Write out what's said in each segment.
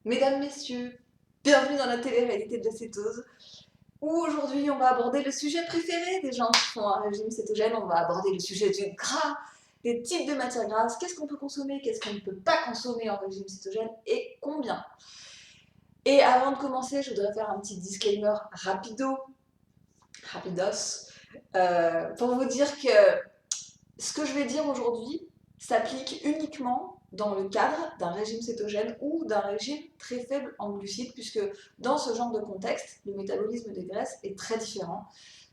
Mesdames, messieurs, bienvenue dans la télé-réalité de la cétose, où aujourd'hui on va aborder le sujet préféré des gens qui font un régime cétogène. On va aborder le sujet du gras, des types de matières grasses, qu'est-ce qu'on peut consommer, qu'est-ce qu'on ne peut pas consommer en régime cétogène et combien. Et avant de commencer, je voudrais faire un petit disclaimer rapidos, pour vous dire que ce que je vais dire aujourd'hui s'applique uniquement dans le cadre d'un régime cétogène ou d'un régime très faible en glucides, puisque dans ce genre de contexte, le métabolisme des graisses est très différent.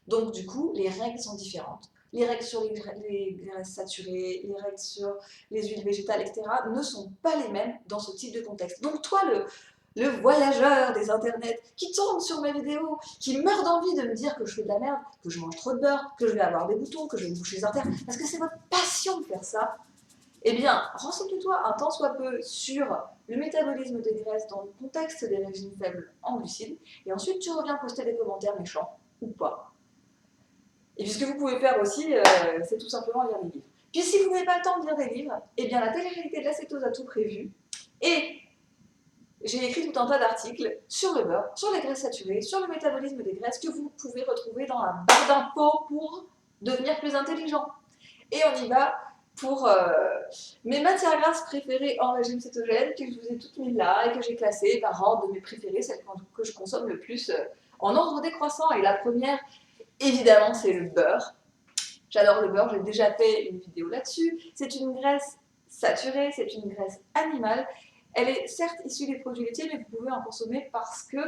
Donc du coup, les règles sont différentes. Les règles sur les graisses saturées, les règles sur les huiles végétales, etc. ne sont pas les mêmes dans ce type de contexte. Donc toi, le voyageur des internets qui tombe sur mes vidéos, qui meurt d'envie de me dire que je fais de la merde, que je mange trop de beurre, que je vais avoir des boutons, que je vais me boucher les artères, parce que c'est votre passion de faire ça, eh bien, renseigne-toi un tant soit peu sur le métabolisme des graisses dans le contexte des régimes faibles en glucides, et ensuite tu reviens poster des commentaires méchants, ou pas. Et puis ce que vous pouvez faire aussi, c'est tout simplement lire des livres. Puis si vous n'avez pas le temps de lire des livres, eh bien la télé-réalité de la cétose a tout prévu, et j'ai écrit tout un tas d'articles sur le beurre, sur les graisses saturées, sur le métabolisme des graisses que vous pouvez retrouver dans la barre d'infos pour devenir plus intelligent. Et on y va pour mes matières grasses préférées en régime cétogène, que je vous ai toutes mises là et que j'ai classées par ordre de mes préférées, celles que je consomme le plus en ordre décroissant. Et la première, évidemment, c'est le beurre. J'adore le beurre, j'ai déjà fait une vidéo là-dessus. C'est une graisse saturée, c'est une graisse animale. Elle est certes issue des produits laitiers, mais vous pouvez en consommer parce que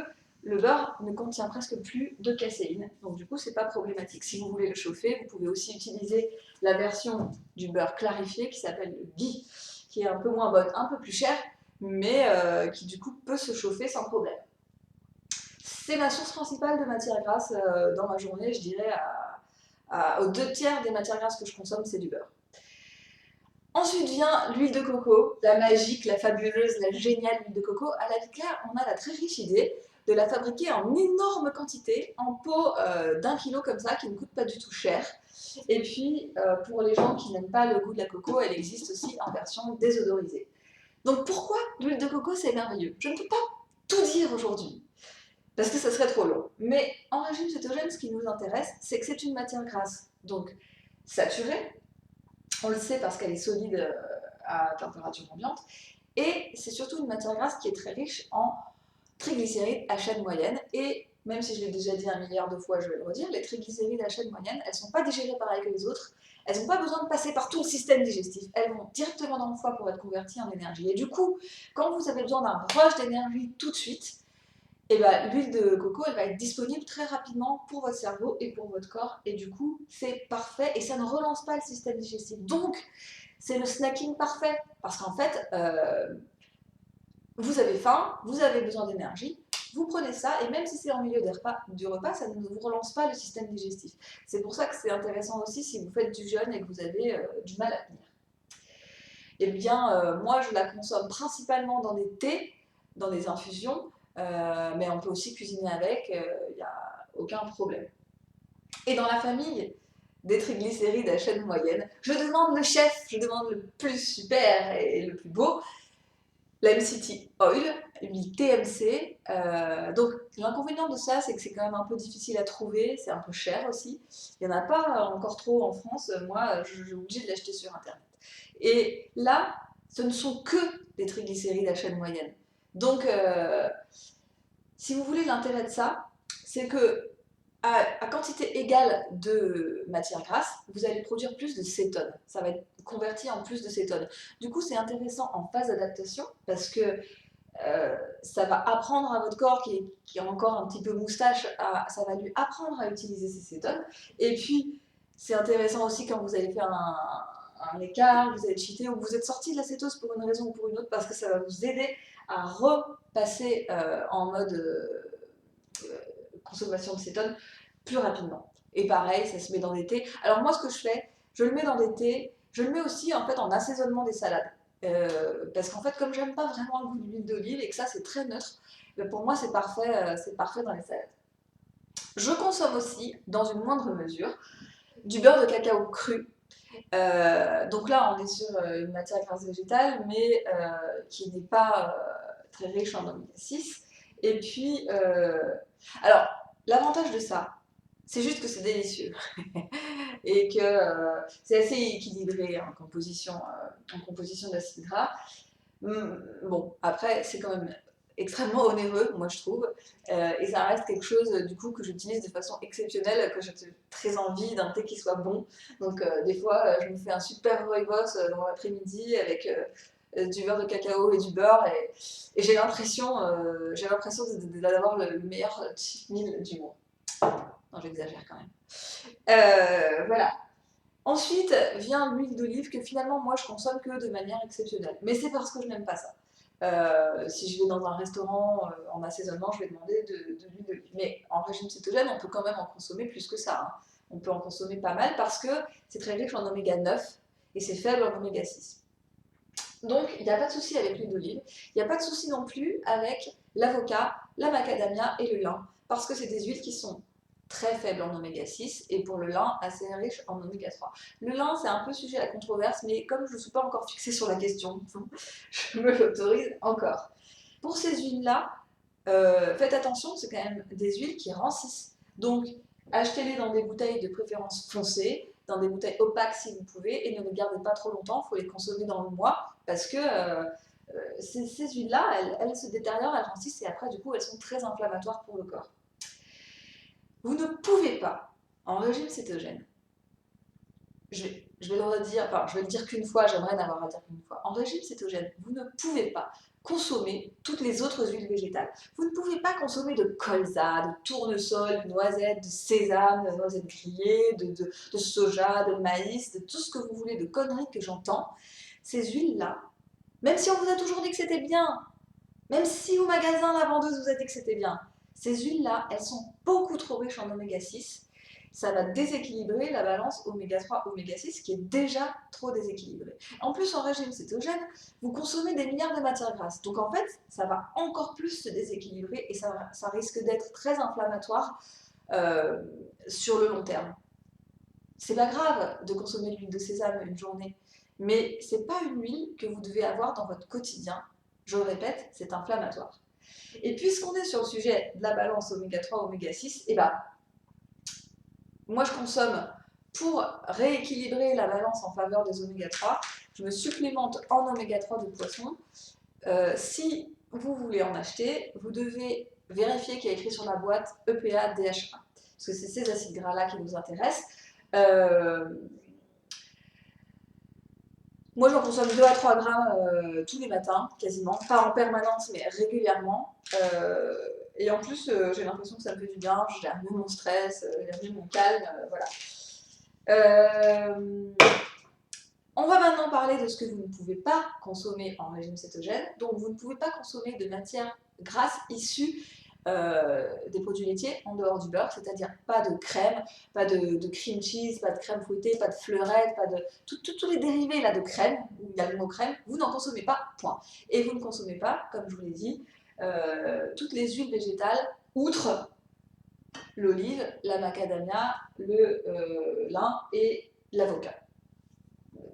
le beurre ne contient presque plus de caséine. Donc du coup, c'est pas problématique. Si vous voulez le chauffer, vous pouvez aussi utiliser la version du beurre clarifié qui s'appelle le ghee, qui est un peu moins bonne, un peu plus chère, mais qui du coup peut se chauffer sans problème. C'est ma source principale de matière grasse dans ma journée, je dirais aux 2 tiers des matières grasses que je consomme, c'est du beurre. Ensuite vient l'huile de coco, la magique, la fabuleuse, la géniale huile de coco. À la vie claire, on a la très riche idée de la fabriquer en énorme quantité, en pot d'1 kilo comme ça, qui ne coûte pas du tout cher. Et puis, pour les gens qui n'aiment pas le goût de la coco, elle existe aussi en version désodorisée. Donc pourquoi l'huile de coco c'est merveilleux? Je ne peux pas tout dire aujourd'hui, parce que ça serait trop long. Mais en régime cétogène, ce qui nous intéresse, c'est que c'est une matière grasse, donc saturée. On le sait parce qu'elle est solide à température ambiante. Et c'est surtout une matière grasse qui est très riche en triglycérides à chaîne moyenne. Et même si je l'ai déjà dit 1 milliard de fois, je vais le redire, les triglycérides à chaîne moyenne, elles ne sont pas digérées pareil que les autres. Elles n'ont pas besoin de passer par tout le système digestif. Elles vont directement dans le foie pour être converties en énergie. Et du coup, quand vous avez besoin d'un rush d'énergie tout de suite, et ben, l'huile de coco, elle va être disponible très rapidement pour votre cerveau et pour votre corps. Et du coup, c'est parfait et ça ne relance pas le système digestif. Donc, c'est le snacking parfait. Parce qu'en fait, vous avez faim, vous avez besoin d'énergie, vous prenez ça, et même si c'est en milieu du repas, ça ne vous relance pas le système digestif. C'est pour ça que c'est intéressant aussi si vous faites du jeûne et que vous avez du mal à tenir. Eh bien, moi, je la consomme principalement dans des thés, dans des infusions, mais on peut aussi cuisiner avec, il n'y a aucun problème. Et dans la famille des triglycérides à chaîne moyenne, je demande le chef, je demande le plus super et le plus beau, l'MCT Oil, l'huile TMC. Donc l'inconvénient de ça, c'est que c'est quand même un peu difficile à trouver, c'est un peu cher aussi. Il n'y en a pas encore trop en France, moi je suis obligée de l'acheter sur internet. Et là, ce ne sont que des triglycérides à chaîne moyenne. Donc si vous voulez l'intérêt de ça, c'est que à quantité égale de matière grasse, vous allez produire plus de cétone. Ça va être converti en plus de cétone. Du coup, c'est intéressant en phase d'adaptation parce que ça va apprendre à votre corps qui est encore un petit peu moustache, ça va lui apprendre à utiliser ses cétones. Et puis, c'est intéressant aussi quand vous allez faire un écart, vous avez cheaté ou vous êtes sorti de la cétose pour une raison ou pour une autre parce que ça va vous aider à repasser en mode consommation de cétone plus rapidement. Et pareil, ça se met dans des thés. Alors moi, ce que je fais, je le mets dans des thés, je le mets aussi en fait en assaisonnement des salades. Parce qu'en fait, comme j'aime pas vraiment le goût de l'huile d'olive et que ça c'est très neutre, pour moi c'est parfait dans les salades. Je consomme aussi, dans une moindre mesure, du beurre de cacao cru. Donc là, on est sur une matière grasse végétale, mais qui n'est pas très riche en oméga 6. Et puis, alors, l'avantage de ça, c'est juste que c'est délicieux et que c'est assez équilibré en composition d'acides gras. Bon, après, c'est quand même extrêmement onéreux, moi je trouve, et ça reste quelque chose du coup que j'utilise de façon exceptionnelle, que j'ai très envie d'un thé qui soit bon. Donc des fois, je me fais un super rooibos dans l'après-midi avec du beurre de cacao et du beurre, et j'ai l'impression d'avoir le meilleur cheat meal du monde. Non, j'exagère quand même. Voilà. Ensuite vient l'huile d'olive que finalement moi je consomme que de manière exceptionnelle. Mais c'est parce que je n'aime pas ça. Si je vais dans un restaurant en assaisonnement, je vais demander de l'huile d'olive. Mais en régime cétogène, on peut quand même en consommer plus que ça, hein. On peut en consommer pas mal parce que c'est très riche en oméga 9 et c'est faible en oméga 6. Donc il n'y a pas de souci avec l'huile d'olive. Il n'y a pas de souci non plus avec l'avocat, la macadamia et le lin, parce que c'est des huiles qui sont très faibles en oméga 6 et pour le lin assez riche en oméga 3. Le lin, c'est un peu sujet à la controverse, mais comme je ne suis pas encore fixée sur la question, je me l'autorise encore. Pour ces huiles-là, faites attention, c'est quand même des huiles qui rancissent. Donc achetez-les dans des bouteilles de préférence foncées, dans des bouteilles opaques si vous pouvez, et ne les gardez pas trop longtemps, il faut les consommer dans le mois, parce que ces huiles-là, elles se détériorent, elles rancissent, et après, du coup, elles sont très inflammatoires pour le corps. Vous ne pouvez pas, en régime cétogène, je vais le redire, enfin, je vais le dire qu'une fois, j'aimerais n'avoir à dire qu'une fois. En régime cétogène, vous ne pouvez pas consommer toutes les autres huiles végétales. Vous ne pouvez pas consommer de colza, de tournesol, de noisettes, de sésame, de noisettes grillées, de soja, de maïs, de tout ce que vous voulez, de conneries que j'entends. Ces huiles-là, même si on vous a toujours dit que c'était bien, même si au magasin la vendeuse vous a dit que c'était bien, ces huiles-là, elles sont beaucoup trop riches en oméga 6. Ça va déséquilibrer la balance oméga 3, oméga 6 qui est déjà trop déséquilibrée. En plus, en régime cétogène, vous consommez des milliards de matières grasses. Donc en fait, ça va encore plus se déséquilibrer et ça risque d'être très inflammatoire sur le long terme. C'est pas grave de consommer de l'huile de sésame une journée, mais c'est pas une huile que vous devez avoir dans votre quotidien. Je le répète, c'est inflammatoire. Et puisqu'on est sur le sujet de la balance oméga 3, oméga 6, et bah, moi je consomme pour rééquilibrer la balance en faveur des oméga 3, je me supplémente en oméga 3 de poisson. Si vous voulez en acheter, vous devez vérifier qu'il y a écrit sur la boîte EPA, DHA, parce que c'est ces acides gras-là qui nous intéressent. Moi, j'en consomme 2 à 3 grammes tous les matins, quasiment. Pas en permanence, mais régulièrement. Et en plus, j'ai l'impression que ça me fait du bien. Je gère mieux mon stress, je gère mieux mon calme. Voilà. On va maintenant parler de ce que vous ne pouvez pas consommer en régime cétogène. Donc, vous ne pouvez pas consommer de matières grasses issues des produits laitiers en dehors du beurre, c'est-à-dire pas de crème, pas de cream cheese, pas de crème fouettée, pas de fleurette, pas de tous les dérivés là de crème, où il y a le mot crème, vous n'en consommez pas, point. Et vous ne consommez pas, comme je vous l'ai dit, toutes les huiles végétales, outre l'olive, la macadamia, le lin et l'avocat.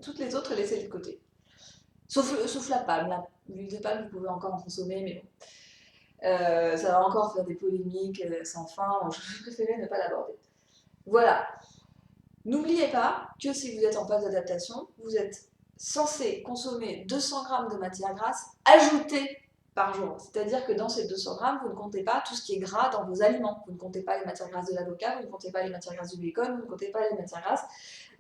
Toutes les autres, laissez de côté. Sauf la palme. L'huile de palme, vous pouvez encore en consommer, mais bon. Ça va encore faire des polémiques sans fin, donc je préférais ne pas l'aborder. Voilà. N'oubliez pas que si vous êtes en phase d'adaptation, vous êtes censé consommer 200 grammes de matière grasse ajoutée par jour. C'est-à-dire que dans ces 200 grammes, vous ne comptez pas tout ce qui est gras dans vos aliments. Vous ne comptez pas les matières grasses de l'avocat, vous ne comptez pas les matières grasses du bacon, vous ne comptez pas les matières grasses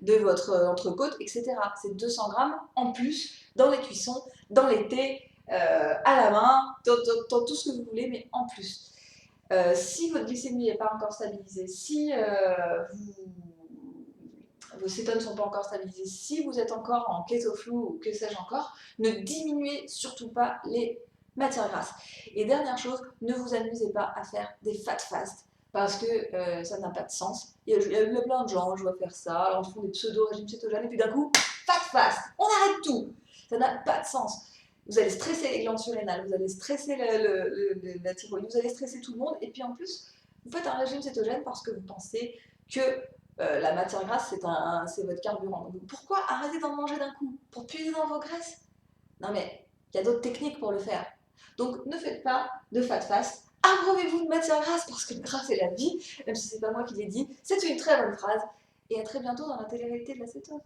de votre entrecôte, etc. C'est 200 grammes en plus dans les cuissons, dans les thés, à la main, dans tout ce que vous voulez, mais en plus. Si votre glycémie n'est pas encore stabilisée, si vos cétones ne sont pas encore stabilisées, si vous êtes encore en keto flu ou que sais-je encore, ne diminuez surtout pas les matières grasses. Et dernière chose, ne vous amusez pas à faire des fat fast parce que ça n'a pas de sens. Il y a plein de gens, je vois faire ça, alors ils font des pseudo-régimes cétogènes et puis d'un coup, fat fast, on arrête tout. Ça n'a pas de sens. Vous allez stresser les glandes surrénales, vous allez stresser la thyroïde, vous allez stresser tout le monde et puis en plus, vous faites un régime cétogène parce que vous pensez que la matière grasse, c'est votre carburant. Donc, pourquoi arrêter d'en manger d'un coup? Pour puiser dans vos graisses? Non mais, il y a d'autres techniques pour le faire. Donc ne faites pas de fat fast. Abreuvez-vous de matière grasse parce que le gras c'est la vie, même si c'est pas moi qui l'ai dit. C'est une très bonne phrase. Et à très bientôt dans la télé-réalité de la cétose.